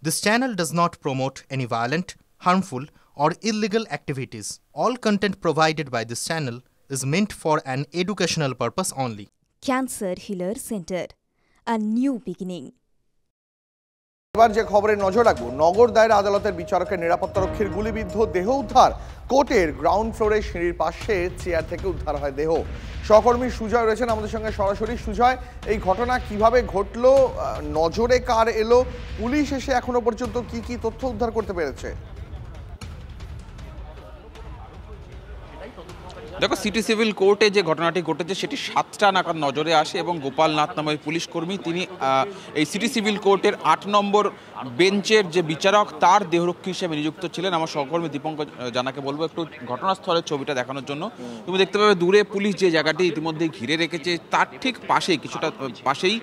This channel does not promote any violent, harmful, or illegal activities. All content provided by this channel is meant for an educational purpose only. Cancer Healer Center, a new beginning. এবার যে খবরে নজর রাখবো, নগর দায়ের আদালতের বিচারকের নিরাপত্তারক্ষীর গুলিবিদ্ধ দেহ উদ্ধার। কোর্টের গ্রাউন্ড ফ্লোরে সিঁড়ির পাশে চেয়ার থেকে উদ্ধার হয় দেহ। সহকর্মী সুজয় রয়েছেন আমাদের সঙ্গে সরাসরি। সুজয়, এই ঘটনা কিভাবে ঘটলো, নজরে কার এলো, পুলিশ এসে এখনো পর্যন্ত কি কি তথ্য উদ্ধার করতে পেরেছে? দেখো, সিটি সিভিল কোর্টে যে ঘটনাটি ঘটেছে সেটি 7টা নাগাদ নজরে আসে এবং গোপাল নাথ নামের পুলিশ কর্মী, তিনি এই সিটি সিভিল কোর্টের 8 নম্বর বেঞ্চের যে বিচারক, তার দেহরক্ষী হিসেবে নিযুক্ত ছিলেন। আমার সহকর্মী দীপঙ্কর জানাকে বলবো একটু ঘটনাস্থলের ছবিটা দেখানোর জন্য। তুমি দেখতে পাবে দূরে পুলিশ যে জায়গাটি ইতিমধ্যেই ঘিরে রেখেছে, তার ঠিক পাশেই, কিছুটা পাশেই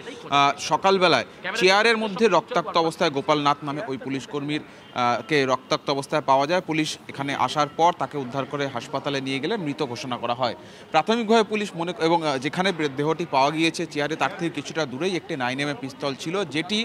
সকালবেলায় চেয়ারের মধ্যে রক্তাক্ত অবস্থায় গোপাল নাথ নামে ওই পুলিশ কর্মীর কে রক্তাক্ত অবস্থায় পাওয়া যায়। পুলিশ এখানে আসার পর তাকে উদ্ধার করে হাসপাতালে নিয়ে গেলে মৃত ঘোষণা করা হয়। প্রাথমিকভাবে পুলিশ এবং যেখানে দেহটি পাওয়া গিয়েছে চেয়ারে, তার থেকে কিছুটা দূরেই একটি 9mm পিস্তল ছিল, যেটি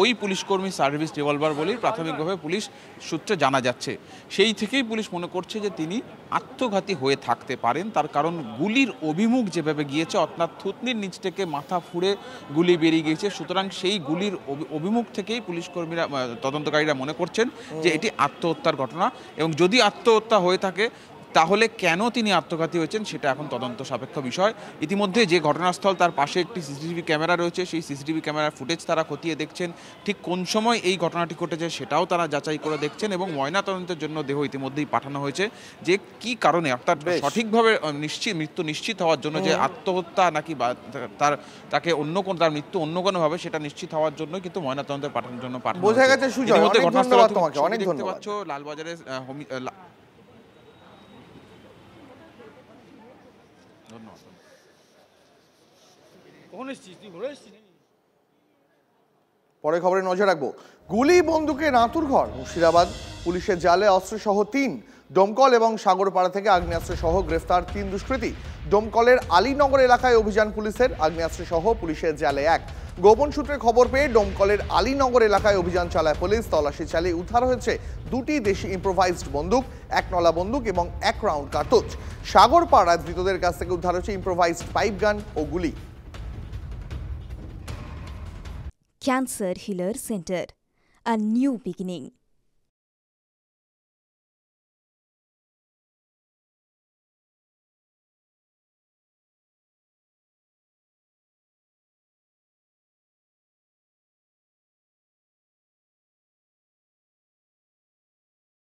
ওই পুলিশ কর্মী সার্ভিস রিভলভার বলেই প্রাথমিকভাবে পুলিশ সূত্রে জানা যাচ্ছে। সেই থেকেই পুলিশ মনে করছে যে তিনি আত্মঘাতী হয়ে থাকতে পারেন, তার কারণ গুলির অভিমুখ যেভাবে গিয়েছে, অর্থাৎ থুতনির নিচ থেকে মাথা ফুঁড়ে গুলি বেরিয়ে গিয়েছে। সুতরাং সেই গুলির অভিমুখ থেকেই পুলিশ কর্মীরা, তদন্তকারীরা মনে করছেন যে এটি আত্মহত্যার ঘটনা, এবং যদি আত্মহত্যা হয়ে থাকে তাহলে কেন তিনি আত্মঘাতী হয়েছেন সেটা এখন তদন্ত সাপেক্ষ বিষয়। ইতিমধ্যে যে ঘটনাস্থল, তার পাশে একটি সিসিটিভি ক্যামেরা রয়েছে, সেই সিসিটিভি ক্যামেরার ফুটেজ তারা খতিয়ে দেখছেন। ঠিক কোন সময় এই ঘটনাটি ঘটেছে সেটাও তারা যাচাই করে দেখছেন, এবং ময়নাতদন্তের জন্য দেহ ইতিমধ্যেই পাঠানো হয়েছে। যে কি কারণে, অর্থাৎ সঠিকভাবে মৃত্যু নিশ্চিত হওয়ার জন্য, যে আত্মহত্যা নাকি তাকে অন্য কোন, তার মৃত্যু অন্য কোনোভাবে, সেটা নিশ্চিত হওয়ার জন্য কিন্তু ময়নাতদন্তের পাঠানোর জন্য পাঠানো বোঝা গেছে। সুজয়, অনেক ধন্যবাদ তোমাকে। অনেক দেখতে ধন্যবাদ। পাচ্ছ লালবাজারে পরে খবরে নজর রাখবো, গুলি বন্দুকে নাতুর ঘর। মুর্শিদাবাদ পুলিশের জালে অস্ত্রসহ 3, ডোমকল এবং সাগরপাড়া থেকে আগ্নেয়াস্ত্রসহ গ্রেফতার 3 দুষ্কৃতী। ডোমকলের আলীনগর এলাকায় অভিযান পুলিশের, আগ্নেয়াস্ত্রসহ পুলিশের জালে 1। গোপন সূত্রে খবর পেয়ে ডোমকলের আলীনগর এলাকায় অভিযান চালায় পুলিশ। তল্লাশি চালিয়ে উদ্ধার হয়েছে 2টি দেশি ইম্প্রোভাইজড বন্দুক, 1 নলা বন্দুক এবং 1 রাউন্ড কার্তুজ। সাগরপাড়ায় ধৃতদের কাছ থেকে উদ্ধার হয়েছে ইম্প্রোভাইজড পাইপ গান ও গুলি। Cancer Healer Center, a new beginning.